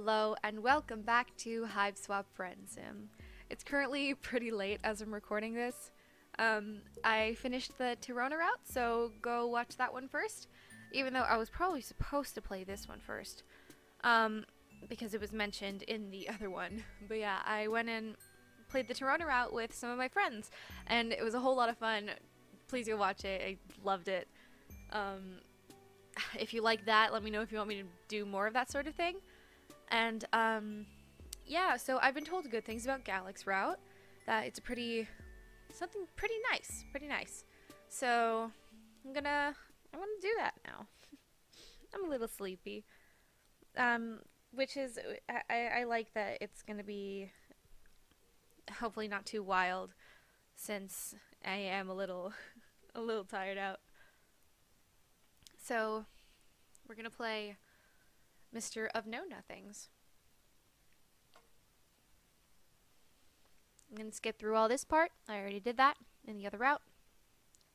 Hello and welcome back to Hiveswap Friendsim. It's currently pretty late as I'm recording this. I finished the Tirona route, so go watch that one first. Even though I was probably supposed to play this one first. Because it was mentioned in the other one. But yeah, I went and played the Tirona route with some of my friends. And it was a whole lot of fun. Please go watch it. I loved it. If you like that, let me know if you want me to do more of that sort of thing. And, yeah, so I've been told good things about Galekh's route, that it's something pretty nice. So, I'm gonna do that now. I'm a little sleepy. Which is, I like that it's gonna be hopefully not too wild, since I am a little tired out. So, we're gonna play Mr. of Know Nothings. I'm going to skip through all this part. I already did that in the other route.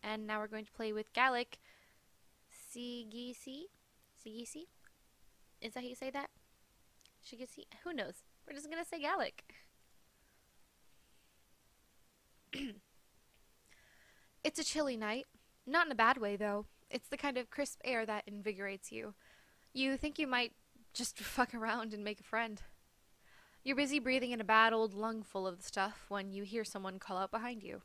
And now we're going to play with Galekh. Sigisi? Is that how you say that? Shigisi? Who knows? We're just going to say Galekh. It's a chilly night. Not in a bad way, though. It's the kind of crisp air that invigorates you. You think you might just fuck around and make a friend. You're busy breathing in a bad old lung full of the stuff when you hear someone call out behind you.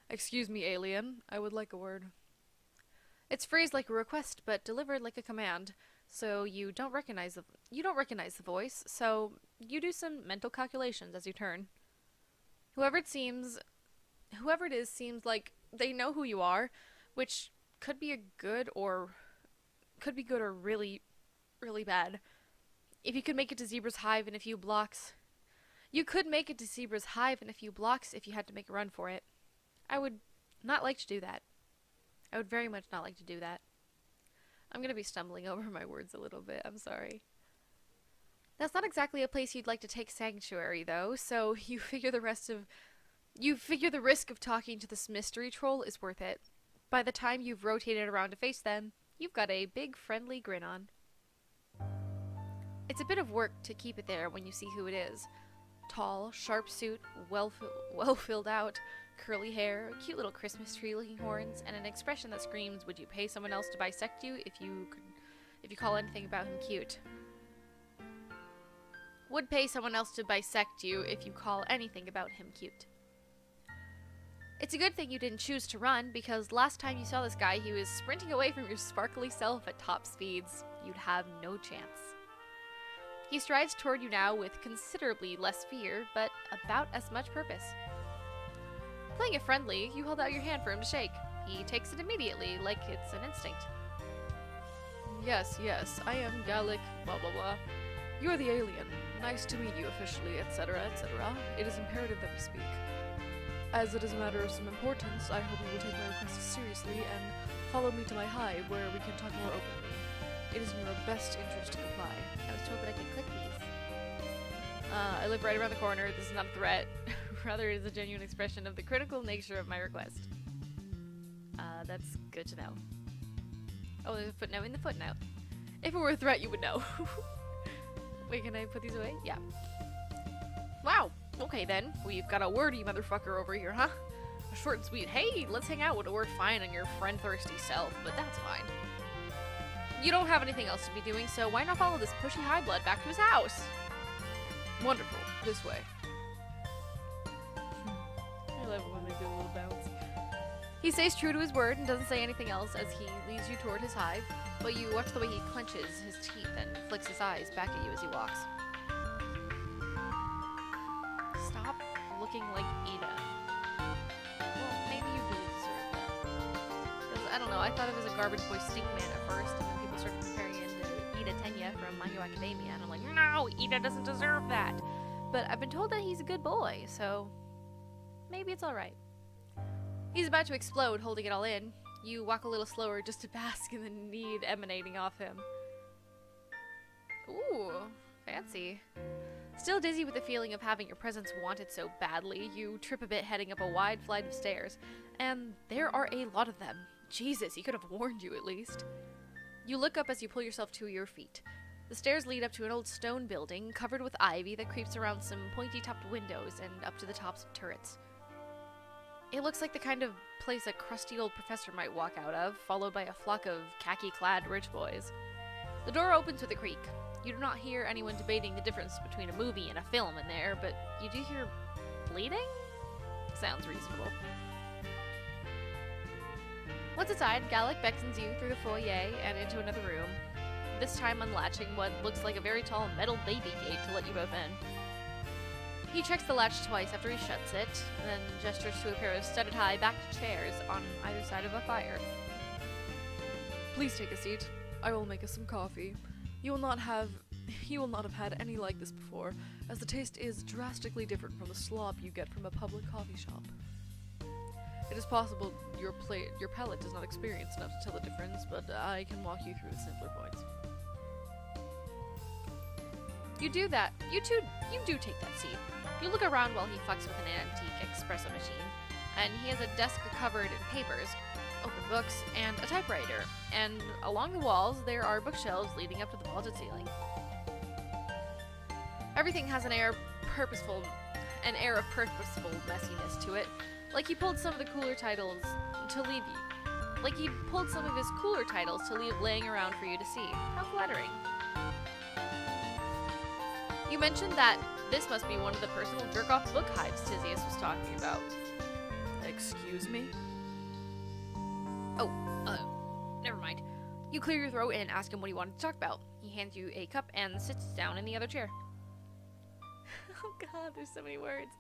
"Excuse me, alien. I would like a word." It's phrased like a request, but delivered like a command. So you don't recognize the voice, so you do some mental calculations as you turn. Whoever it is seems like they know who you are, which could be good or really, really bad. If you could make it to Zebra's Hive in a few blocks. You could make it to Zebra's Hive in a few blocks if you had to make a run for it. I would not like to do that. I would very much not like to do that. I'm going to be stumbling over my words a little bit. I'm sorry. That's not exactly a place you'd like to take sanctuary, though, so you figure the risk of talking to this mystery troll is worth it. By the time you've rotated around to face them, you've got a big friendly grin on. It's a bit of work to keep it there when you see who it is. Tall, sharp suit, well filled out, curly hair, cute little Christmas tree looking horns, and an expression that screams, "Would you pay someone else to bisect you if you call anything about him cute?" Would pay someone else to bisect you if you call anything about him cute. It's a good thing you didn't choose to run, because last time you saw this guy, he was sprinting away from your sparkly self at top speeds. You'd have no chance. He strides toward you now with considerably less fear, but about as much purpose. Playing it friendly, you hold out your hand for him to shake. He takes it immediately, like it's an instinct. Yes, I am Gallic, blah blah blah. You're the alien. Nice to meet you officially, etc., etc. It is imperative that we speak. As it is a matter of some importance, I hope you will take my request seriously and follow me to my hive where we can talk more openly. It is in your best interest to comply. I was told that I could click these. I live right around the corner. This is not a threat. Rather, it is a genuine expression of the critical nature of my request. That's good to know. Oh, there's a footnote in the footnote. If it were a threat, you would know. Wait, can I put these away? Yeah. Wow. Okay then. We've got a wordy motherfucker over here, huh? Short and sweet. Hey, let's hang out would have worked fine on your friend-thirsty self, but that's fine. You don't have anything else to be doing, so why not follow this pushy high blood back to his house? Wonderful. This way. I love it when they do a little bounce. He stays true to his word and doesn't say anything else as he leads you toward his hive, but you watch the way he clenches his teeth and flicks his eyes back at you as he walks. Stop looking like Ida. Well, maybe you do deserve that. 'Cause, I don't know, I thought it was a garbage boy stink man at first, and then people started comparing him to Ida Tenya from My Hero Academia, and I'm like, no, Ida doesn't deserve that. But I've been told that he's a good boy, so maybe it's alright. He's about to explode, holding it all in. You walk a little slower just to bask in the need emanating off him. Ooh, fancy. Still dizzy with the feeling of having your presence wanted so badly, you trip a bit heading up a wide flight of stairs. And there are a lot of them. Jesus, he could have warned you at least. You look up as you pull yourself to your feet. The stairs lead up to an old stone building covered with ivy that creeps around some pointy-topped windows and up to the tops of turrets. It looks like the kind of place a crusty old professor might walk out of, followed by a flock of khaki-clad rich boys. The door opens with a creak. You do not hear anyone debating the difference between a movie and a film in there, but you do hear bleeding? Sounds reasonable. Once inside, Galekh beckons you through the foyer and into another room, this time unlatching what looks like a very tall metal baby gate to let you both in. He checks the latch twice after he shuts it, then gestures to a pair of studded high backed chairs on either side of a fire. Please take a seat. I will make us some coffee. You will not have had any like this before, as the taste is drastically different from the slop you get from a public coffee shop. It is possible your palate does not experience enough to tell the difference, but I can walk you through the simpler points. You do that. You do take that seat. You look around while he fucks with an antique espresso machine, and he has a desk covered in papers, open books, and a typewriter, and along the walls there are bookshelves leading up to the vaulted ceiling. Everything has an air of purposeful messiness to it, like he pulled some of the cooler titles to leave you. Like he pulled some of his cooler titles to leave laying around for you to see. How flattering. You mentioned that this must be one of the personal jerk-off book hives Tizius was talking about. Excuse me? Oh, never mind. You clear your throat and ask him what he wanted to talk about. He hands you a cup and sits down in the other chair. Oh god, there's so many words.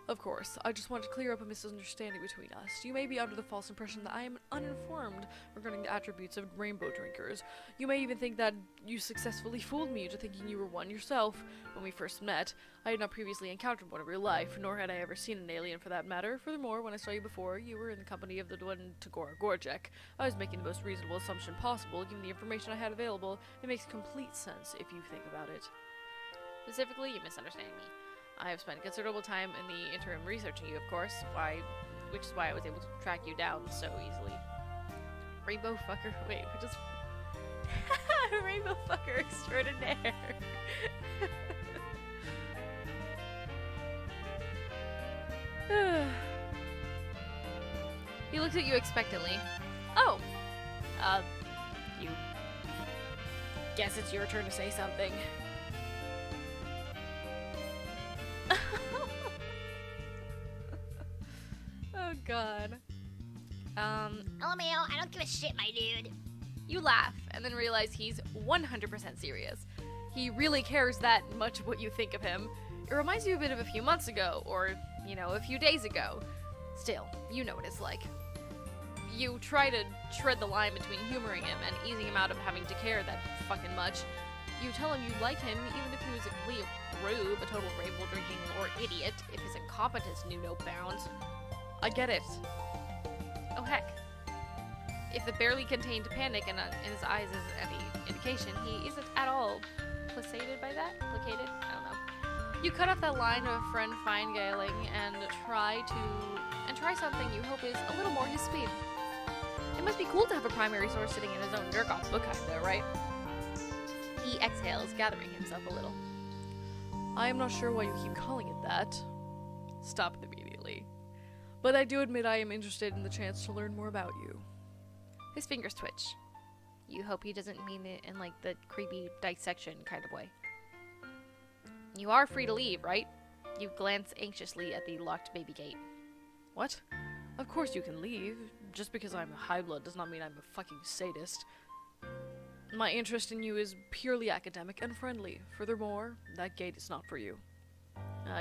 Of course, I just wanted to clear up a misunderstanding between us. You may be under the false impression that I am uninformed regarding the attributes of rainbow drinkers. You may even think that you successfully fooled me into thinking you were one yourself. When we first met, I had not previously encountered one in real life, nor had I ever seen an alien for that matter. Furthermore, when I saw you before, you were in the company of the one Tagora Gorjek. I was making the most reasonable assumption possible, given the information I had available. It makes complete sense if you think about it. Specifically, you misunderstand me. I have spent considerable time in the interim researching you, of course, which is why I was able to track you down so easily. Rainbow fucker, wait, we just... Rainbow fucker extraordinaire. He looks at you expectantly. Oh! You... Guess it's your turn to say something. Oh god. LMAO, I don't give a shit, my dude. You laugh, and then realize he's 100% serious. He really cares that much what you think of him. It reminds you a bit of a few months ago, or, you know, a few days ago. Still, you know what it's like. You try to tread the line between humoring him and easing him out of having to care that fucking much. You tell him you like him, even if he was a complete rube, a total rainbow-drinking or idiot, if his incompetence knew no bounds. I get it. Oh heck. If the barely contained panic in his eyes is any indication, he isn't at all placated by that? Placated? I don't know. You cut off that line of friend fine-gailing and try something you hope is a little more his speed. It must be cool to have a primary source sitting in his own jerk-off book hive though, right? He exhales, gathering himself a little. I am not sure why you keep calling it that. Stop it immediately. But I do admit I am interested in the chance to learn more about you. His fingers twitch. You hope he doesn't mean it in, like, the creepy dissection kind of way. You are free to leave, right? You glance anxiously at the locked baby gate. What? Of course you can leave. Just because I'm a high-blood does not mean I'm a fucking sadist. My interest in you is purely academic and friendly. Furthermore, that gate is not for you.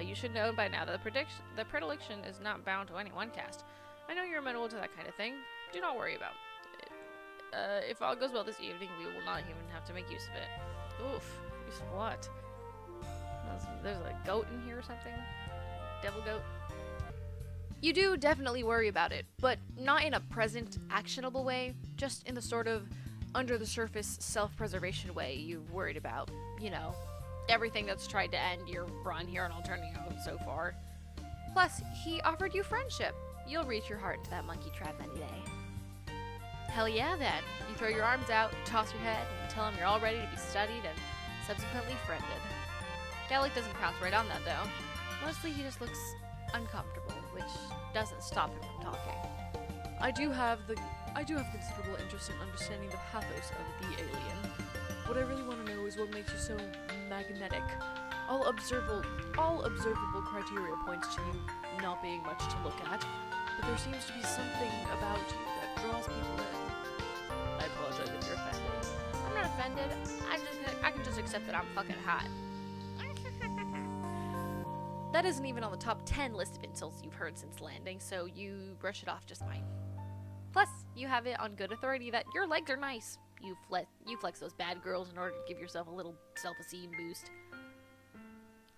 You should know by now that the predilection is not bound to any one caste. I know you're amenable to that kind of thing. Do not worry about it. If all goes well this evening, we will not even have to make use of it. Oof. Use of what? There's a goat in here or something? Devil goat? You do definitely worry about it, but not in a present, actionable way. Just in the sort of under-the-surface self-preservation way you've worried about. You know, everything that's tried to end your run here on Alternio so far. Plus, he offered you friendship. You'll reach your heart into that monkey trap any day. Hell yeah, then. You throw your arms out, toss your head, and tell him you're all ready to be studied, and subsequently friended. Galekh doesn't pounce right on that, though. Mostly he just looks uncomfortable, which doesn't stop him from talking. I do have considerable interest in understanding the pathos of the alien. What I really want to know is what makes you so magnetic. All observable criteria points to you not being much to look at, but there seems to be something about you that draws people in. I apologize if you're offended. I'm not offended. I can just accept that I'm fucking hot. That isn't even on the top 10 list of insults you've heard since landing, so you brush it off just fine. Plus, you have it on good authority that your legs are nice. You flex those bad girls in order to give yourself a little self-esteem boost.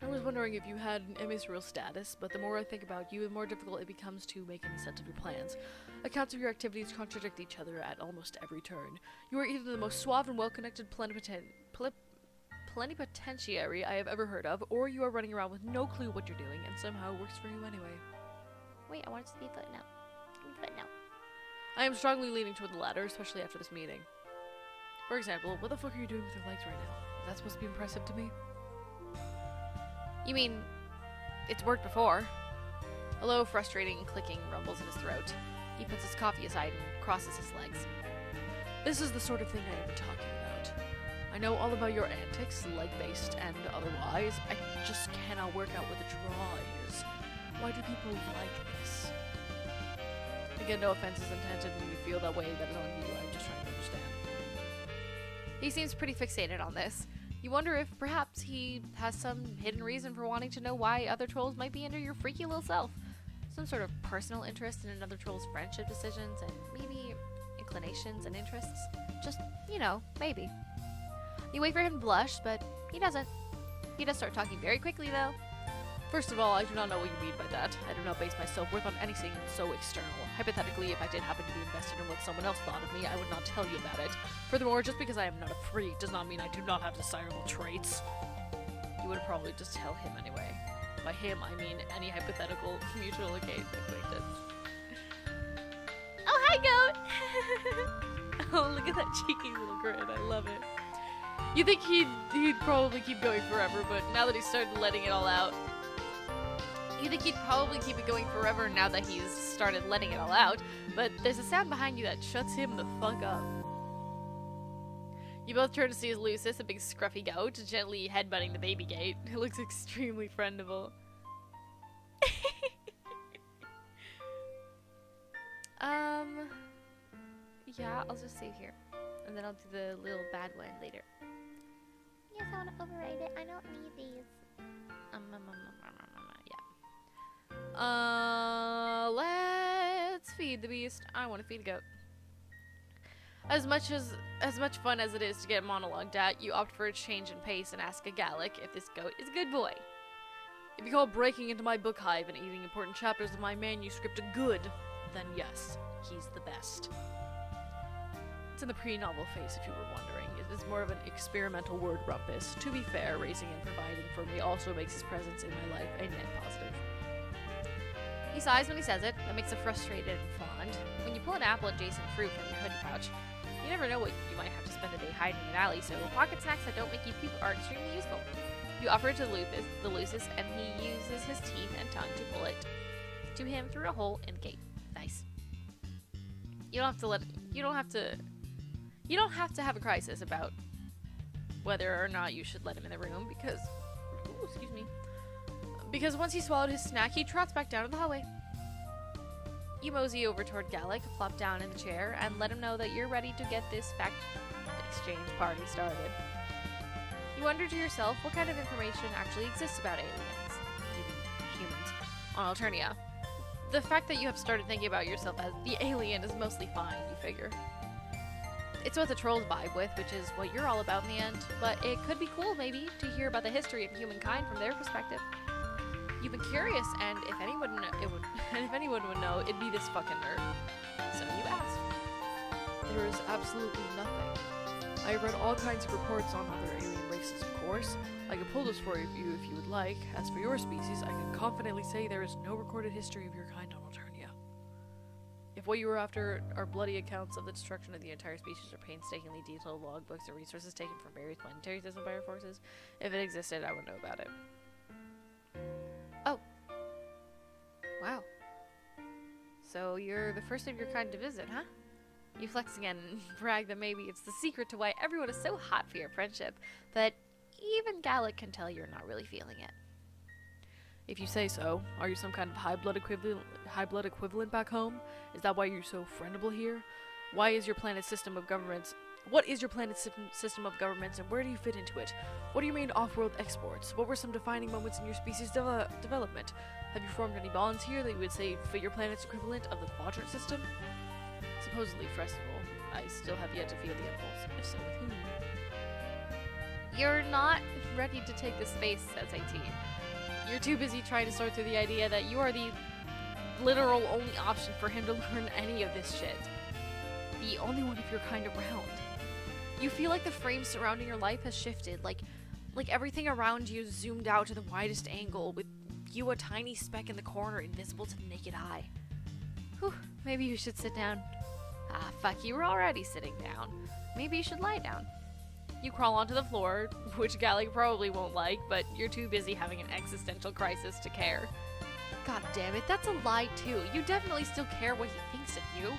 I was wondering if you had an immaterial status, but the more I think about you, the more difficult it becomes to make any sense of your plans. Accounts of your activities contradict each other at almost every turn. You are either the most suave and well-connected plenipotentiary I have ever heard of, or you are running around with no clue what you're doing, and somehow it works for you anyway. Wait, I want it to be a footnote. Footnote. I am strongly leaning toward the latter, especially after this meeting. For example, what the fuck are you doing with your legs right now? Is that supposed to be impressive to me? You mean, it's worked before. A low, frustrating clicking rumbles in his throat. He puts his coffee aside and crosses his legs. This is the sort of thing I have been talking about. I know all about your antics, leg-based and otherwise. I just cannot work out what the draw is. Why do people like this? Again, no offense is intended when you feel that way. That is on you. I'm just trying to understand. He seems pretty fixated on this. You wonder if perhaps he has some hidden reason for wanting to know why other trolls might be under your freaky little self. Some sort of personal interest in another troll's friendship decisions and maybe inclinations and interests. Just, you know, maybe. You wait for him to blush, but he doesn't. He does start talking very quickly, though. First of all, I do not know what you mean by that. I do not base my self-worth on anything so external. Hypothetically, if I did happen to be invested in what someone else thought of me, I would not tell you about it. Furthermore, just because I am not a freak does not mean I do not have desirable traits. You would probably just tell him anyway. By him, I mean any hypothetical mutual acquaintance. Oh, hi, goat! Oh, look at that cheeky little grin. I love it. You think he'd probably keep going forever, but now that he started letting it all out, You think he'd probably keep it going forever now that he's started letting it all out, but there's a sound behind you that shuts him the fuck up. You both turn to see his lusus, a big scruffy goat, gently headbutting the baby gate. it looks extremely friendable. Yeah, I'll just save here. And then I'll do the little bad one later. Yes, I want to override it. I don't need these. Yeah. Let's feed the beast. I want to feed a goat. As much fun as it is to get monologued at, you opt for a change in pace and ask a Gallic if this goat is a good boy. If you call breaking into my book hive and eating important chapters of my manuscript good, then yes, he's the best. It's in the pre-novel phase, if you were wondering. It is more of an experimental word rumpus. To be fair, raising and providing for me also makes his presence in my life a net positive. He sighs when he says it. That makes a frustrated and fond. When you pull an apple-adjacent fruit from your hoodie pouch, you never know what you might have to spend a day hiding in an alley, so pocket snacks that don't make you puke are extremely useful. You offer it to the lusus, and he uses his teeth and tongue to pull it to him through a hole in the gate. Nice. You don't have to have a crisis about whether or not you should let him in the room because, ooh, excuse me, because once he swallowed his snack, he trots back down to the hallway. You mosey over toward Galekh, plop down in the chair, and let him know that you're ready to get this fact exchange party started. You wonder to yourself what kind of information actually exists about aliens, even humans, on Alternia. The fact that you have started thinking about yourself as the alien is mostly fine, you figure. It's what the trolls vibe with, which is what you're all about in the end, but it could be cool, maybe, to hear about the history of humankind from their perspective. You've been curious, and if anyone would know, it'd be this fucking nerd. So you ask. There is absolutely nothing. I have read all kinds of reports on other alien races, of course. I can pull this for you if you would like. As for your species, I can confidently say there is no recorded history of your kind on Alternia. If If what you were after are bloody accounts of the destruction of the entire species or painstakingly detailed logbooks or resources taken from various planetary systems by our forces, if it existed, I would know about it. Oh. Wow. So you're the first of your kind to visit, huh? You flex again and brag that maybe it's the secret to why everyone is so hot for your friendship, but even Galekh can tell you're not really feeling it. If you say so, are you some kind of high blood equivalent back home? Is that why you're so friendable here? Why is your planet's system of governments? What is your planet's system of governments, and where do you fit into it? What are your main off-world exports? What were some defining moments in your species' development? Have you formed any bonds here that you would say fit your planet's equivalent of the quadrant system? Supposedly festival. I still have yet to feel the impulse. If so, with whom? You're not ready to take the space, says 18. You're too busy trying to sort through the idea that you are the literal only option for him to learn any of this shit. The only one of your kind around. You feel like the frame surrounding your life has shifted, like everything around you zoomed out to the widest angle, with you a tiny speck in the corner invisible to the naked eye. Whew, maybe you should sit down. Ah, fuck, you were already sitting down. Maybe you should lie down. You crawl onto the floor, which Gallic probably won't like, but you're too busy having an existential crisis to care. God damn it, that's a lie too. You definitely still care what he thinks of you.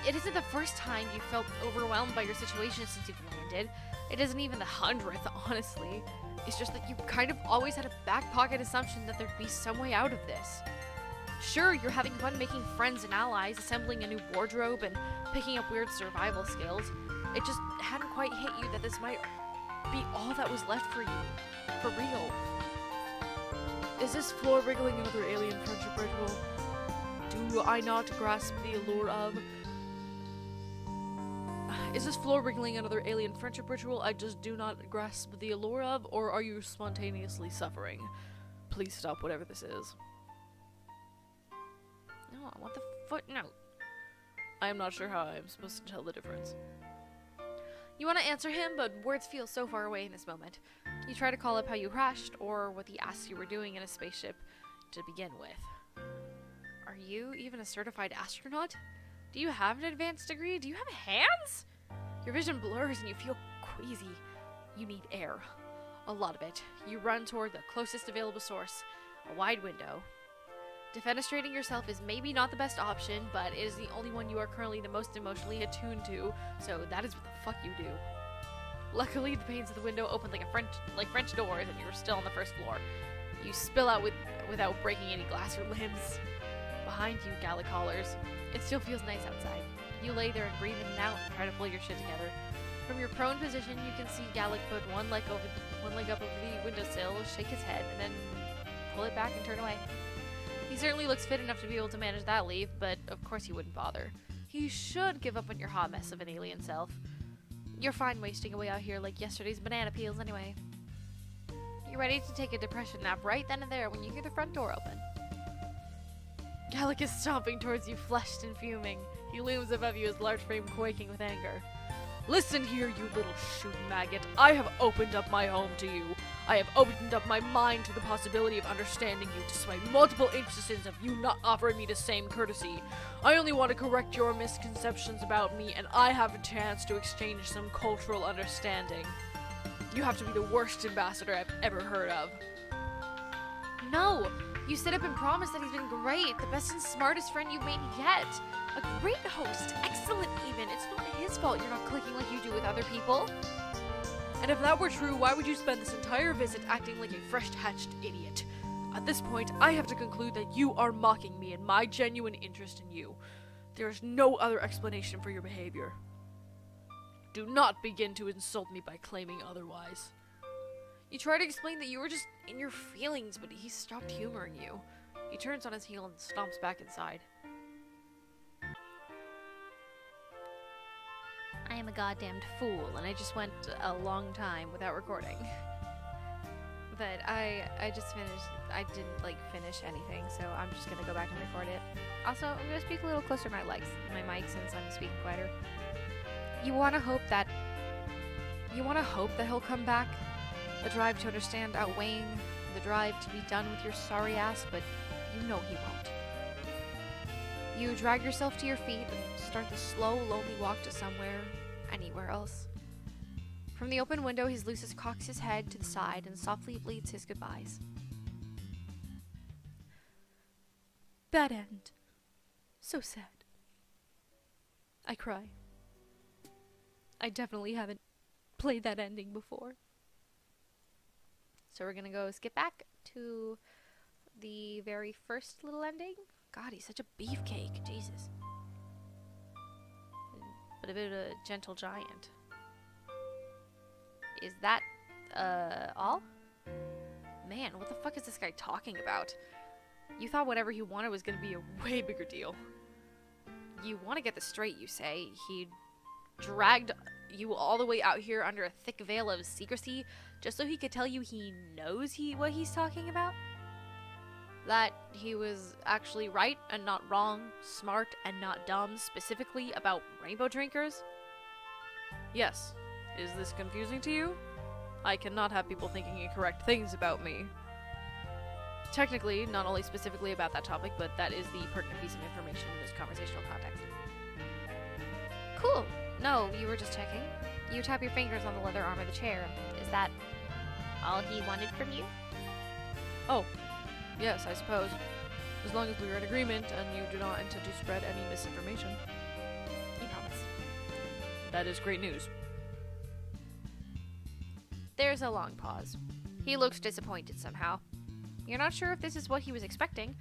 It isn't the first time you felt overwhelmed by your situation since you've landed. It isn't even the 100th, honestly. It's just that you kind of always had a back pocket assumption that there'd be some way out of this. Sure, you're having fun making friends and allies, assembling a new wardrobe, and picking up weird survival skills. It just hadn't quite hit you that this might be all that was left for you. For real. Is this floor wriggling another alien friendship ritual? Do I not grasp the allure of... Is this floor wriggling another alien friendship ritual I just do not grasp the allure of, or are you spontaneously suffering? Please stop whatever this is. No, I want the footnote. I am not sure how I am supposed to tell the difference. You want to answer him, but words feel so far away in this moment. You try to call up how you crashed, or what he asked you were doing in a spaceship to begin with. Are you even a certified astronaut? Do you have an advanced degree? Do you have hands? Your vision blurs and you feel queasy. You need air. A lot of it. You run toward the closest available source. A wide window. Defenestrating yourself is maybe not the best option, but it is the only one you are currently the most emotionally attuned to, so that is what the fuck you do. Luckily, the panes of the window open like French doors, and you're still on the first floor. You spill out without breaking any glass or limbs. Behind you, Gallic hollers. It still feels nice outside. You lay there and breathe in and out and try to pull your shit together. From your prone position, you can see Gallic put one leg up over the windowsill, shake his head, and then pull it back and turn away. He certainly looks fit enough to be able to manage that leave, but of course he wouldn't bother. He should give up on your hot mess of an alien self. You're fine wasting away out here like yesterday's banana peels anyway. You're ready to take a depression nap right then and there when you hear the front door open. Gallic is stomping towards you, flushed and fuming. He looms above you, his large frame quaking with anger. Listen here, you little shoot maggot. I have opened up my home to you. I have opened up my mind to the possibility of understanding you, despite multiple instances of you not offering me the same courtesy. I only want to correct your misconceptions about me, and I have a chance to exchange some cultural understanding. You have to be the worst ambassador I've ever heard of. No! You sit up and promise that he's been great, the best and smartest friend you've made yet. A great host, excellent even. It's not his fault you're not clicking like you do with other people. And if that were true, why would you spend this entire visit acting like a fresh-hatched idiot? At this point, I have to conclude that you are mocking me and my genuine interest in you. There is no other explanation for your behavior. Do not begin to insult me by claiming otherwise. You try to explain that you were just in your feelings, but he stopped humoring you. He turns on his heel and stomps back inside. I am a goddamned fool, and I just went a long time without recording. But I just finished. I didn't finish anything, so I'm just gonna go back and record it. Also, I'm gonna speak a little closer to my mic since I'm speaking quieter. You wanna hope that he'll come back. The drive to understand outweighing the drive to be done with your sorry ass, but you know he won't. You drag yourself to your feet and start the slow, lonely walk to somewhere, anywhere else. From the open window, his lusus cocks his head to the side and softly bleats his goodbyes. Bad end. So sad. I cry. I definitely haven't played that ending before. So we're gonna go skip back to the very first little ending. God, he's such a beefcake. Jesus. But a bit of a gentle giant. Is that, all? Man, what the fuck is this guy talking about? You thought whatever he wanted was gonna be a way bigger deal. You want to get this straight, you say. He dragged you all the way out here under a thick veil of secrecy just so he could tell you he knows what he's talking about? That he was actually right and not wrong, smart and not dumb, specifically about rainbow drinkers? Yes. Is this confusing to you? I cannot have people thinking incorrect things about me. Technically, not only specifically about that topic, but that is the pertinent piece of information in this conversational context. Cool. No, you were just checking. You tap your fingers on the leather arm of the chair. Is that all he wanted from you? Oh, yes, I suppose. As long as we are in agreement and you do not intend to spread any misinformation. You promise. That is great news. There's a long pause. He looks disappointed somehow. You're not sure if this is what he was expecting,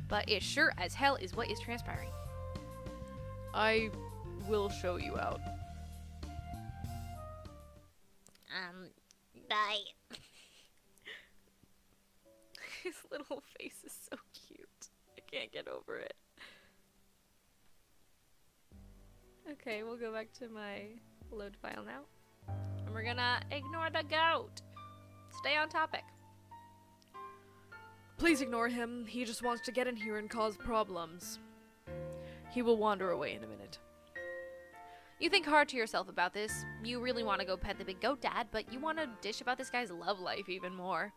but it sure as hell is what is transpiring. I will show you out. Bye. His little face is so cute. I can't get over it. Okay, we'll go back to my load file now. And we're gonna ignore the goat. Stay on topic. Please ignore him. He just wants to get in here and cause problems. He will wander away in a minute. You think hard to yourself about this. You really want to go pet the big goat dad, but you want to dish about this guy's love life even more.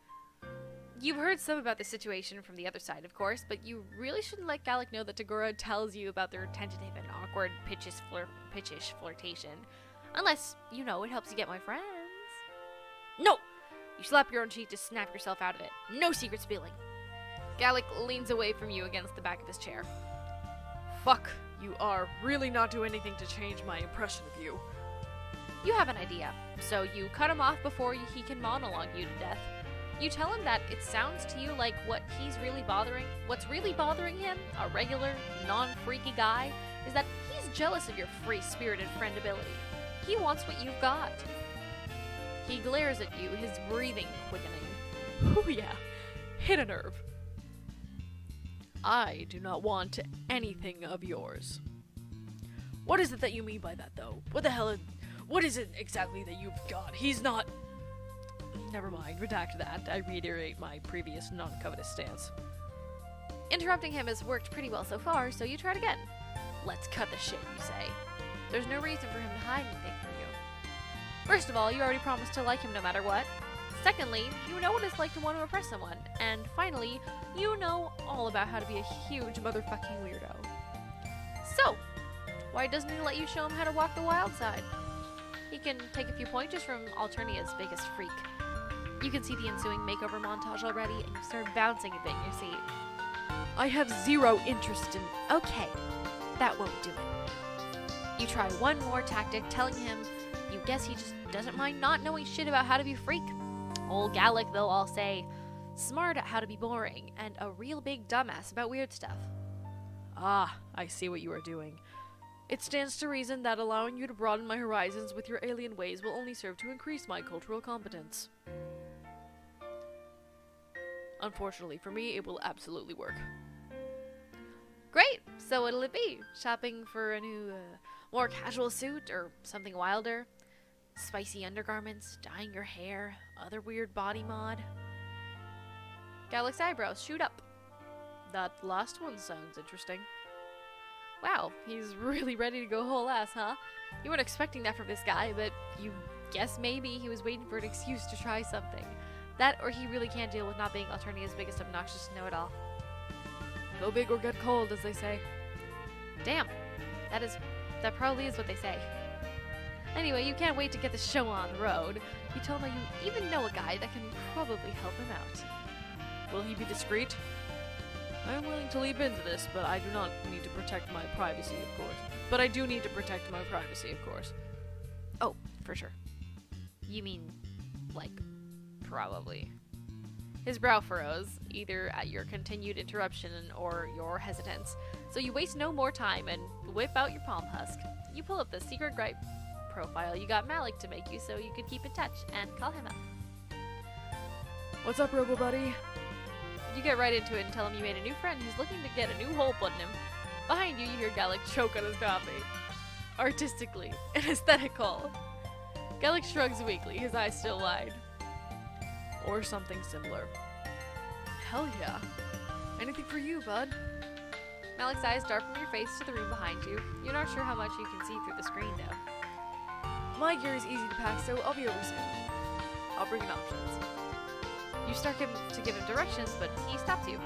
You've heard some about the situation from the other side, of course, but you really shouldn't let Galekh know that Tagora tells you about their tentative and awkward pitchish flirtation. Unless, you know, it helps you get my friends. No! You slap your own cheek to snap yourself out of it. No secret spilling. Galekh leans away from you against the back of his chair. Fuck, you are really not doing anything to change my impression of you. You have an idea, so you cut him off before he can monologue you to death. You tell him that it sounds to you like what's really bothering him, a regular, non-freaky guy, is that he's jealous of your free-spirited friendability. He wants what you've got. He glares at you, his breathing quickening. Oh yeah, hit a nerve. I do not want anything of yours. What is it that you mean by that, though? What is it exactly that you've got? He's not... Never mind, redact that. I reiterate my previous non-covetous stance. Interrupting him has worked pretty well so far, so you try it again. Let's cut the shit, you say. There's no reason for him to hide anything from you. First of all, you already promised to like him no matter what. Secondly, you know what it's like to want to impress someone. And finally, you know all about how to be a huge motherfucking weirdo. So, why doesn't he let you show him how to walk the wild side? He can take a few pointers from Alternia's biggest freak. You can see the ensuing makeover montage already, and you start bouncing a bit in your seat. I have zero interest in... Okay, that won't do it. You try one more tactic, telling him you guess he just doesn't mind not knowing shit about how to be a freak. Old Gallic, they'll all say, smart at how to be boring, and a real big dumbass about weird stuff. Ah, I see what you are doing. It stands to reason that allowing you to broaden my horizons with your alien ways will only serve to increase my cultural competence. Unfortunately for me, it will absolutely work. Great! So what'll it be? Shopping for a new, more casual suit, or something wilder? Spicy undergarments, dyeing your hair, other weird body mod? Galekh's eyebrows shoot up. That last one sounds interesting. Wow, he's really ready to go whole ass, huh? You weren't expecting that from this guy, but you guess maybe he was waiting for an excuse to try something. That, or he really can't deal with not being Alternia's biggest obnoxious know-it-all. Go big or get cold, as they say. Damn. That probably is what they say. Anyway, you can't wait to get the show on the road. You told me you even know a guy that can probably help him out. Will he be discreet? I am willing to leap into this, but I do not need to protect my privacy, of course. But I do need to protect my privacy, of course. Oh, for sure. You mean, like, probably. His brow furrows, either at your continued interruption or your hesitance. So you waste no more time and whip out your palm husk. You pull up the secret gripe profile you got Malik to make you so you could keep in touch and call him up. What's up, Robo Buddy? You get right into it and tell him you made a new friend who's looking to get a new hole put in him. Behind you, you hear Galekh choke on his coffee. Artistically, an aesthetical. Galekh shrugs weakly, his eyes still wide. Or something similar. Hell yeah. Anything for you, bud. Malik's eyes dart from your face to the room behind you. You're not sure how much you can see through the screen, though. My gear is easy to pack, so I'll be over soon. I'll bring in options. You start to give him directions, but he stops you.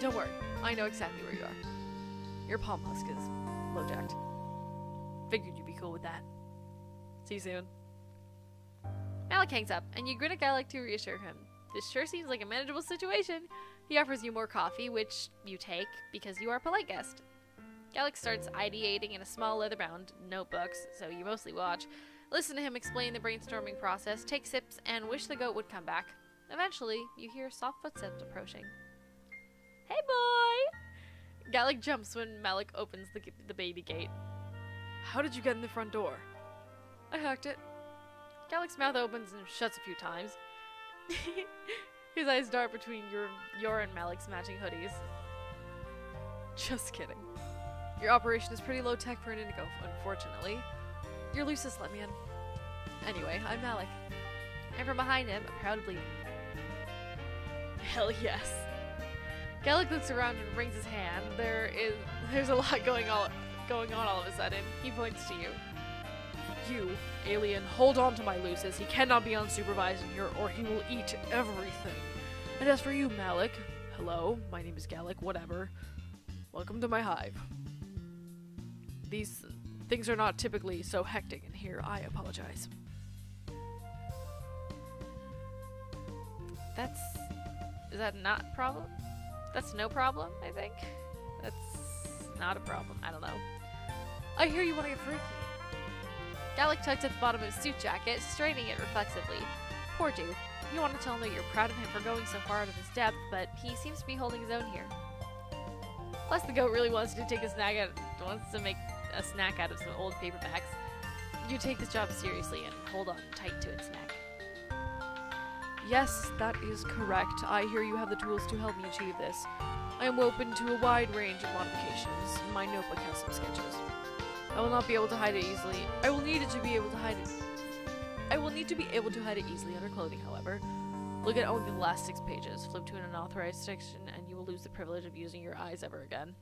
Don't worry, I know exactly where you are. Your palm husk is low-jacked. Figured you'd be cool with that. See you soon. Malik hangs up, and you grin at Galekh to reassure him. This sure seems like a manageable situation. He offers you more coffee, which you take because you are a polite guest. Galekh starts ideating in a small leather-bound notebook, so you mostly watch. Listen to him explain the brainstorming process, take sips, and wish the goat would come back. Eventually, you hear soft footsteps approaching. Hey, boy! Galekh jumps when Malik opens the baby gate. How did you get in the front door? I hacked it. Galekh's mouth opens and shuts a few times. His eyes dart between your and Malik's matching hoodies. Just kidding. Your operation is pretty low tech for an indigo, unfortunately. Your lusus let me in. Anyway, I'm Malik. And from behind him, a crowd of bleeding. Hell yes. Galekh looks around and wrings his hand. There's a lot going on all of a sudden. He points to you. You, alien, hold on to my lusus. He cannot be unsupervised in here or he will eat everything. And as for you, Malik, hello, my name is Galekh, whatever. Welcome to my hive. These things are not typically so hectic in here. I apologize. Is that not a problem? That's no problem, I think. That's not a problem. I don't know. I hear you want to get freaky. Galekh tugs at the bottom of his suit jacket, straightening it reflexively. Poor dude. You want to tell him that you're proud of him for going so far out of his depth, but he seems to be holding his own here. Plus, the goat really wants to make a snack out of some old paperbacks. You take this job seriously and hold on tight to its neck. Yes, that is correct. I hear you have the tools to help me achieve this. I am open to a wide range of modifications. My notebook has some sketches. I will not be able to hide it easily. I will need to be able to hide it easily under clothing, however. Look at only the last 6 pages. Flip to an unauthorized section, and you will lose the privilege of using your eyes ever again.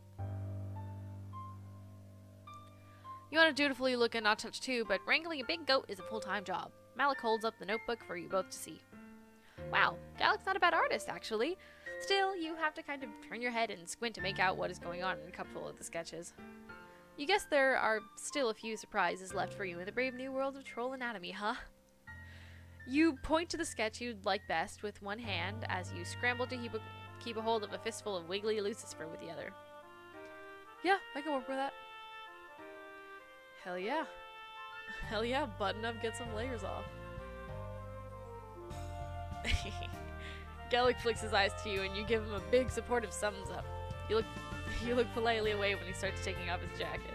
You want to dutifully look and not touch too, but wrangling a big goat is a full-time job. Malik holds up the notebook for you both to see. Wow, Galekh's not a bad artist, actually. Still, you have to kind of turn your head and squint to make out what is going on in a couple of the sketches. You guess there are still a few surprises left for you in the brave new world of troll anatomy, huh? You point to the sketch you'd like best with one hand as you scramble to keep a hold of a fistful of wiggly lusus fur with the other. Yeah, I can work with that. Hell yeah. Hell yeah, button up, get some layers off. Galekh flicks his eyes to you and you give him a big supportive thumbs up. You look politely away when he starts taking off his jacket.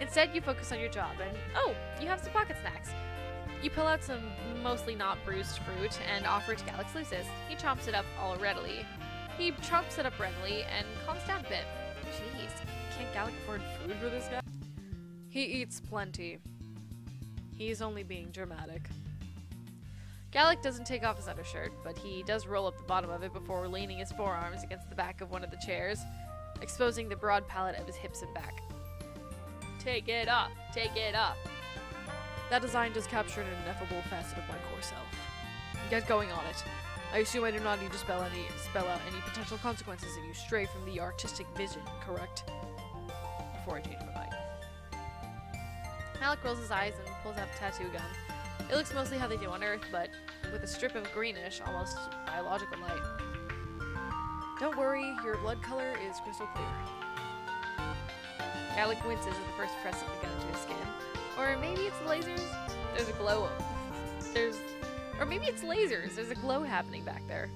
Instead, you focus on your job and, oh, you have some pocket snacks. You pull out some mostly not bruised fruit and offer it to Galekh's lusus. He chomps it up readily and calms down a bit. Jeez, can't Galekh afford food for this guy? He eats plenty. He's only being dramatic. Galekh doesn't take off his undershirt, but he does roll up the bottom of it before leaning his forearms against the back of one of the chairs, exposing the broad palette of his hips and back. Take it off! Take it off! That design does capture an ineffable facet of my core self. Get going on it. I assume I do not need to spell out any potential consequences if you stray from the artistic vision, correct? before I change my mind. Malik rolls his eyes and pulls out a tattoo gun. It looks mostly how they do on Earth, but with a strip of greenish, almost biological light. Don't worry, your blood color is crystal clear. Galekh winces at the first press of the gun to his skin. Or maybe it's lasers? There's a glow. Or maybe it's lasers. There's a glow happening back there.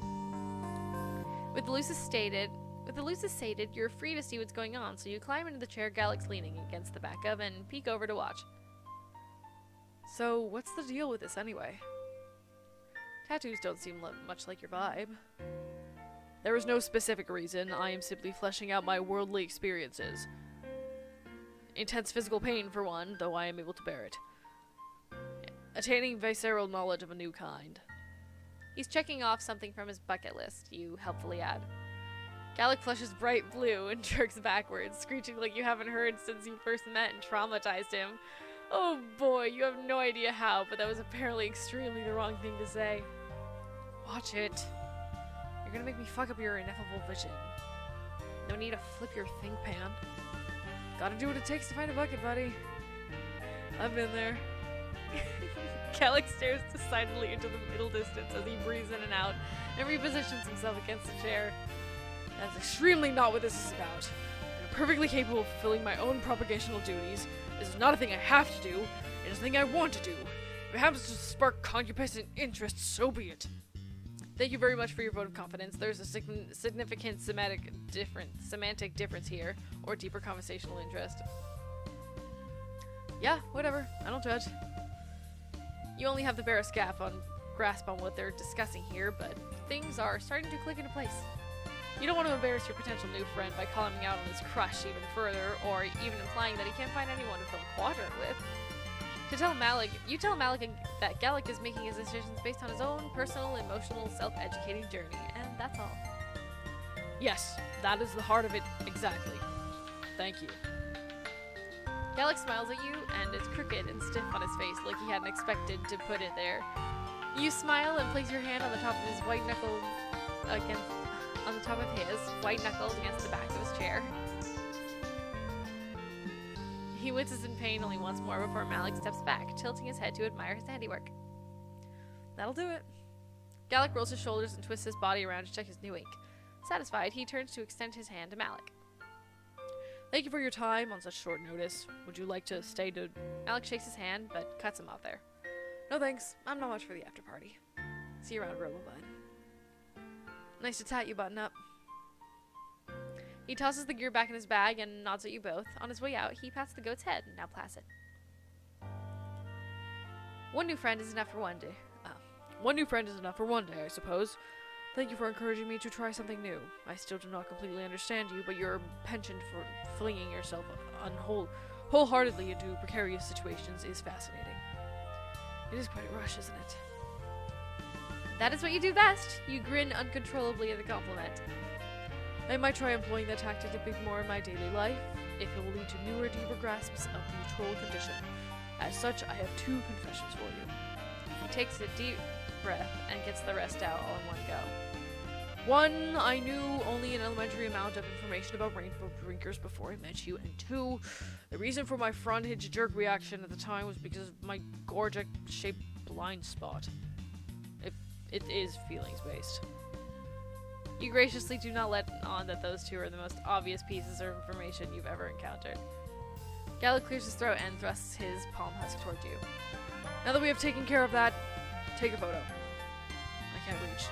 With the lusus sated, you're free to see what's going on, so you climb into the chair Galekh's leaning against the back of and peek over to watch. So, what's the deal with this anyway? Tattoos don't seem much like your vibe. There is no specific reason. I am simply fleshing out my worldly experiences. Intense physical pain, for one, though I am able to bear it. Attaining visceral knowledge of a new kind. He's checking off something from his bucket list, you helpfully add. Galekh flushes bright blue and jerks backwards, screeching like you haven't heard since you first met and traumatized him. Oh boy, you have no idea how, but that was apparently extremely the wrong thing to say. Watch it. You're gonna make me fuck up your ineffable vision. No need to flip your think pan. Gotta do what it takes to find a bucket, buddy. I've been there. Galekh stares decidedly into the middle distance as he breathes in and out and repositions himself against the chair. That's extremely not what this is about. I'm perfectly capable of fulfilling my own propagational duties. This is not a thing I have to do. It is a thing I want to do. If it happens to spark concupiscent interest, so be it. Thank you very much for your vote of confidence. There's a significant semantic difference here, or deeper conversational interest. Yeah, whatever. I don't judge. You only have the barest grasp on what they're discussing here, but things are starting to click into place. You don't want to embarrass your potential new friend by calling him out on his crush even further, or even implying that he can't find anyone to fill a quadrant with. You tell Malik that Galekh is making his decisions based on his own personal, emotional, self-educating journey, and that's all. Yes, that is the heart of it exactly. Thank you. Galekh smiles at you, and is crooked and stiff on his face like he hadn't expected to put it there. You smile and place your hand on the top of his white knuckle against the back of his chair. He winces in pain only once more before Malik steps back, tilting his head to admire his handiwork. That'll do it. Galekh rolls his shoulders and twists his body around to check his new ink. Satisfied, he turns to extend his hand to Malik. Thank you for your time on such short notice. Would you like to stay to... Malik shakes his hand, but cuts him off there. No thanks. I'm not much for the after party. See you around, Robobud. Nice to tat you, button up. He tosses the gear back in his bag and nods at you both. On his way out, he pats the goat's head, now placid. One new friend is enough for one day. One new friend is enough for one day, I suppose. Thank you for encouraging me to try something new. I still do not completely understand you, but your penchant for flinging yourself wholeheartedly into precarious situations is fascinating. It is quite a rush, isn't it? That is what you do best. You grin uncontrollably at the compliment. I might try employing that tactic a bit more in my daily life, if it will lead to newer, deeper grasps of the troll condition. As such, I have 2 confessions for you. He takes a deep breath and gets the rest out all in one go. 1, I knew only an elementary amount of information about rainbow drinkers before I met you, and 2, the reason for my front hinge jerk reaction at the time was because of my Gorgic-shaped blind spot. It is feelings-based. You graciously do not let on that those 2 are the most obvious pieces of information you've ever encountered. Galekh clears his throat and thrusts his palm husk toward you. Now that we have taken care of that, take a photo. I can't reach.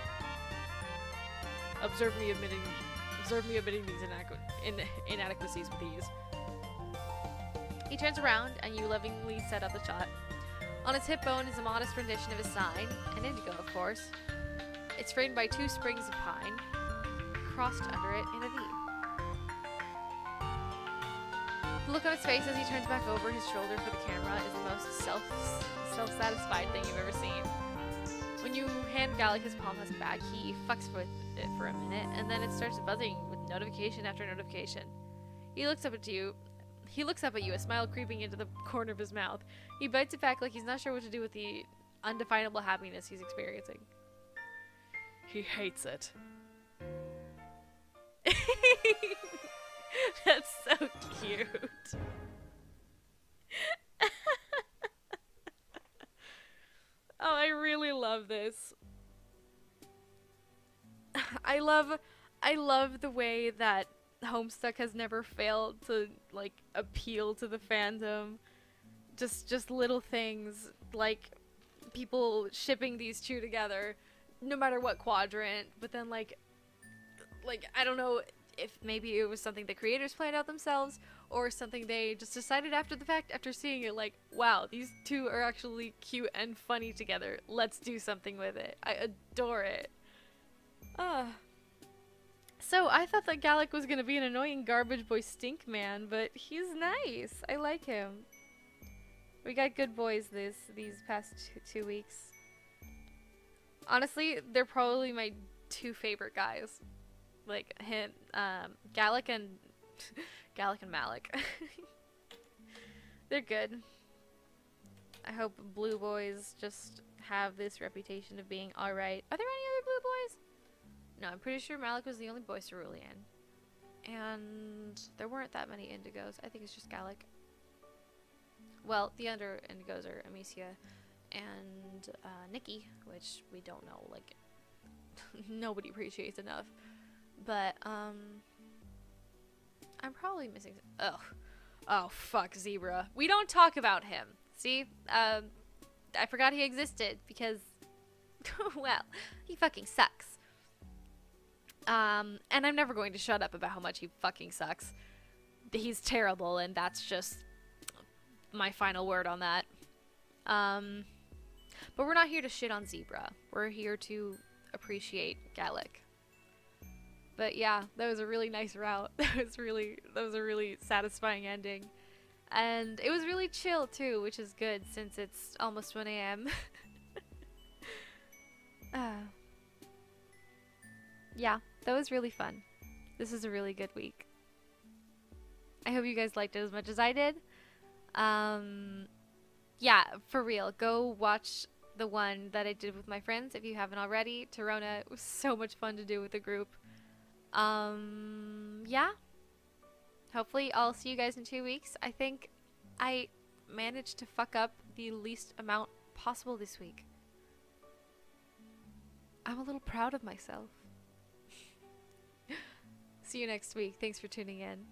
Observe me admitting these inadequacies with ease. He turns around, and you lovingly set up the shot. On its hip bone is a modest rendition of his sign, an indigo, of course. It's framed by 2 sprigs of pine, crossed under it in a V. The look on his face as he turns back over his shoulder for the camera is the most self-satisfied thing you've ever seen. When you hand Galekh his palm husk back, he fucks with it for a minute, and then it starts buzzing with notification after notification. He looks up at you, a smile creeping into the corner of his mouth. He bites it back like he's not sure what to do with the undefinable happiness he's experiencing. He hates it. That's so cute. Oh, I really love this. I love the way that Homestuck has never failed to like appeal to the fandom. Just little things like people shipping these two together no matter what quadrant, but then like I don't know if maybe it was something the creators planned out themselves or something they just decided after the fact, after seeing it, like, wow, these two are actually cute and funny together. Let's do something with it. I adore it. So I thought that Galek was gonna be an annoying garbage boy stink man, but he's nice. I like him. We got good boys these past 2 weeks. Honestly, they're probably my two favorite guys. Like him, Galek and Galek and Malik. They're good. I hope blue boys just have this reputation of being alright. Are there any other blue boys? No, I'm pretty sure Malik was the only boy cerulean. And there weren't that many indigos. I think it's just Galek. Well, the other indigos are Amicia and Nikki, which we don't know, like, nobody appreciates enough. But, I'm probably missing... Oh, fuck, Zebra. We don't talk about him. See? I forgot he existed because, well, he fucking sucks. And I'm never going to shut up about how much he fucking sucks. He's terrible, and that's just my final word on that. But we're not here to shit on Zebra. We're here to appreciate Galek. But yeah, that was a really nice route. That was a really satisfying ending. And it was really chill too, which is good since it's almost 1 a.m. Yeah, that was really fun. This is a really good week. I hope you guys liked it as much as I did. Yeah, for real, go watch the one that I did with my friends if you haven't already. Torona, it was so much fun to do with the group. Yeah. Hopefully I'll see you guys in 2 weeks. I think I managed to fuck up the least amount possible this week. I'm a little proud of myself. See you next week. Thanks for tuning in.